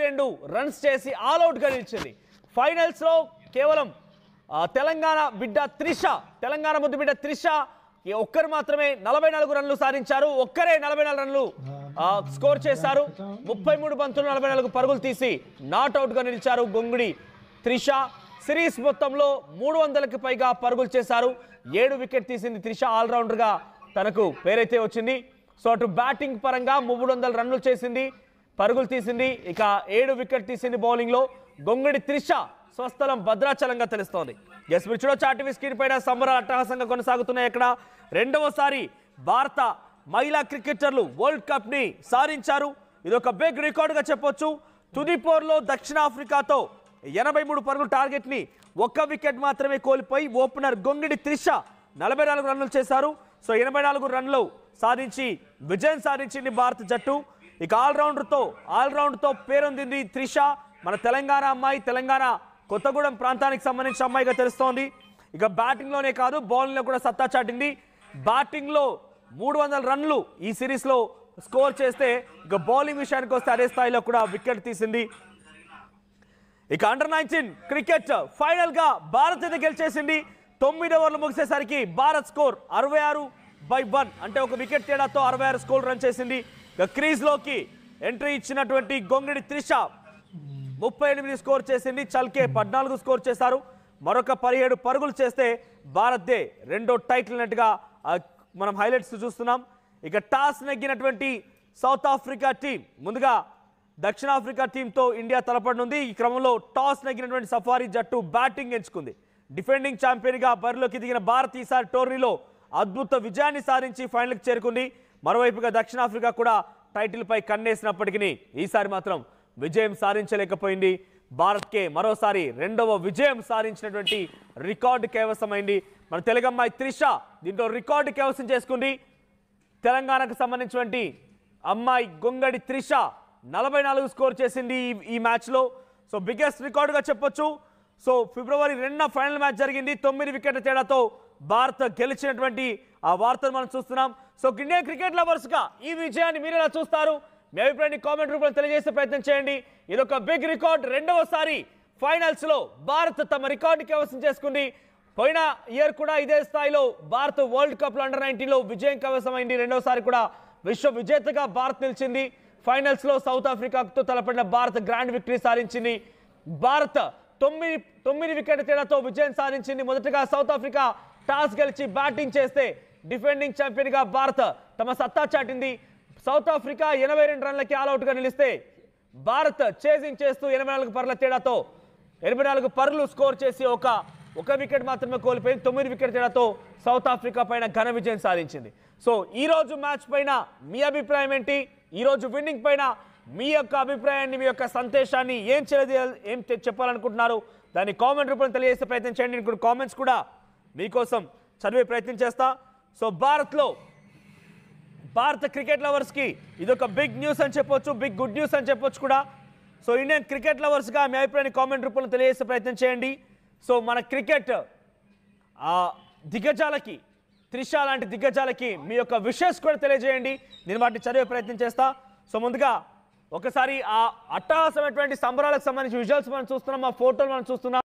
82 runs చేసి all out గా నిలిచింది. ఫైనల్స్ లో కేవలం తెలంగాణ బిడ్డ త్రిష, తెలంగాణ ముద్దు బిడ్డ త్రిష ఒక్కరు మాత్రమే 44 రన్లు సాధించారు. ఒక్కరే 44 రన్లు స్కోర్ చేశారు. 33 బంతులు 44 పరుగులు తీసి నాట్అవుట్ గా నిలిచారు గొంగుడి త్రిష. సిరీస్ మొత్తంలో 300కి పైగా పరుగులు చేశారు. 7 వికెట్ తీసింది త్రిష. ఆల్రౌండర్ గా తనకు పేరైతే వచ్చింది. సో అటు బ్యాటింగ్ పరంగా 300 రన్లు చేసింది, పరుగులు తీసింది. ఇక 7 వికెట్ తీసింది బౌలింగ్ లో. గొంగుడి త్రిష స్వస్థలం భద్రాచలంగా తెలుస్తోంది. ఎస్ మీరు చూడొచ్చు ఆర్టీవీ స్క్రీన్ పైన సంబరాలు అట్టహాసంగా కొనసాగుతున్నాయి. ఇక్కడ రెండవసారి భారత మహిళా క్రికెటర్లు వరల్డ్ కప్ ని సాధించారు. ఇది ఒక బిగ్ రికార్డ్ గా చెప్పొచ్చు. తుది పోర్లో దక్షిణాఫ్రికాతో 83 పరుగుల టార్గెట్ ని 1 వికెట్ మాత్రమే కోల్పోయి ఓపెనర్ గొంగిడి త్రిష 44 రన్లు చేశారు. సో 84 రన్లు సాధించి విజయం సాధించింది భారత జట్టు. ఇక ఆల్రౌండ్తో పేరొందింది త్రిష. మన తెలంగాణ అమ్మాయి, తెలంగాణ కొత్తగూడెం ప్రాంతానికి సంబంధించిన అమ్మాయిగా తెలుస్తోంది. ఇక బ్యాటింగ్లోనే కాదు బౌలింగ్లో కూడా సత్తా చాటింది. బ్యాటింగ్లో 300 రన్లు ఈ సిరీస్లో స్కోర్ చేస్తే ఇక బౌలింగ్ విషయానికి వస్తే అదే స్థాయిలో కూడా వికెట్ తీసింది. ఇక అండర్-19 క్రికెట్ ఫైనల్ గా భారత్ అయితే గెలిచేసింది. 9 ఓవర్లు ముగిసేసరికి భారత్ స్కోర్ 66/1 అంటే 1 వికెట్ తేడాతో 66 స్కోర్ రన్ చేసింది. ఇక క్రీజ్ లోకి ఎంట్రీ ఇచ్చినటువంటి గొంగిడి త్రిష 38 స్కోర్ చేసింది. చల్కే 14 స్కోర్ చేశారు. మరొక 17 పరుగులు చేస్తే భారత్దే రెండో టైటిల్ అన్నట్టుగా మనం హైలైట్స్ చూస్తున్నాం. ఇక టాస్ నెగ్గినటువంటి సౌత్ ఆఫ్రికా టీం ముందుగా దక్షిణాఫ్రికా టీంతో ఇండియా తలపడనుంది. ఈ క్రమంలో టాస్ నెగ్గినటువంటి సఫారీ జట్టు బ్యాటింగ్ ఎంచుకుంది. డిఫెండింగ్ ఛాంపియన్గా బరిలోకి దిగిన భారత్ ఈసారి టోర్నీలో అద్భుత విజయాన్ని సాధించి ఫైనల్కి చేరుకుంది. మరోవైపుగా దక్షిణాఫ్రికా కూడా టైటిల్ పై కన్నేసినప్పటికీ ఈసారి మాత్రం విజయం సాధించలేకపోయింది. భారత్కే మరోసారి రెండవ విజయం సాధించినటువంటి రికార్డు కైవసమైంది. మన తెలుగమ్మాయి త్రిష దీంట్లో రికార్డు కైవసం చేసుకుంది. తెలంగాణకు సంబంధించినటువంటి అమ్మాయి గొంగడి త్రిష 44 స్కోర్ చేసింది ఈ మ్యాచ్లో. సో బిగ్గెస్ట్ రికార్డుగా చెప్పొచ్చు. సో ఫిబ్రవరి 2న ఫైనల్ మ్యాచ్ జరిగింది. 9 వికెట్ల తేడాతో భారత్ గెలిచినటువంటి ఆ వార్తను మనం చూస్తున్నాం. సో ఇండియన్ క్రికెట్ లవర్స్గా ఈ విజయాన్ని మీరు ఎలా చూస్తారు? మీ అభిప్రాయాన్ని కామెంట్ రూపంలో తెలియజేసే ప్రయత్నం చేయండి. ఇది ఒక బిగ్ రికార్డ్. రెండవసారి ఫైనల్స్ లో భారత్ తమ రికార్డు కైవసం చేసుకుంది. పోయిన ఇయర్ కూడా ఇదే స్థాయిలో భారత్ వరల్డ్ కప్ అండర్-19లో విజయం కైవసమైంది. రెండవసారి కూడా విశ్వ విజేతగా భారత్ నిలిచింది. ఫైనల్స్ లో సౌత్ ఆఫ్రికాతో తలపడిన భారత్ గ్రాండ్ విక్టరీ సాధించింది. భారత్ 9 వికెట్ల తేడాతో విజయం సాధించింది. మొదటగా సౌత్ ఆఫ్రికా టాస్ గెలిచి బ్యాటింగ్ చేస్తే డిఫెండింగ్ ఛాంపియన్ గా భారత్ తమ సత్తా చాటింది. సౌత్ ఆఫ్రికా 82 రన్లకి ఆల్అవుట్ గా నిలిస్తే భారత్ చేజింగ్ చేస్తూ 84 పరుగుల తేడాతో 84 పరుగులు స్కోర్ చేసి ఒక వికెట్ మాత్రమే కోల్పోయింది. 9 వికెట్ తేడాతో సౌత్ ఆఫ్రికా పైన ఘన విజయం సాధించింది. సో ఈ రోజు మ్యాచ్ పైన మీ అభిప్రాయం ఏంటి? ఈ రోజు విన్నింగ్ పైన మీ యొక్క అభిప్రాయాన్ని, మీ యొక్క సందేశాన్ని ఏం చెప్పాలనుకుంటున్నారు దాన్ని కామెంట్ రూపంలో తెలియజేసే ప్రయత్నం చేయండి. నేను కామెంట్స్ కూడా మీకోసం చదివే ప్రయత్నం చేస్తా. సో భారత క్రికెట్ లవర్స్కి ఇదొక బిగ్ న్యూస్ అని చెప్పొచ్చు, బిగ్ గుడ్ న్యూస్ అని చెప్పొచ్చు కూడా. సో ఇండియన్ క్రికెట్ లవర్స్గా మీ అభిప్రాయాన్ని కామెంట్ రూపంలో తెలియజేసే ప్రయత్నం చేయండి. సో మన క్రికెట్ దిగ్గజాలకి, త్రిష లాంటి దిగ్గజాలకి మీ యొక్క విషెస్ కూడా తెలియజేయండి. నేను వాటిని చదివే ప్రయత్నం చేస్తా. సో ముందుగా ఒకసారి ఆ అట్టహాసమైనటువంటి సంబరాలకు సంబంధించిన విజువల్స్ మనం చూస్తున్నాం, ఆ ఫోటోలు మనం చూస్తున్నాం.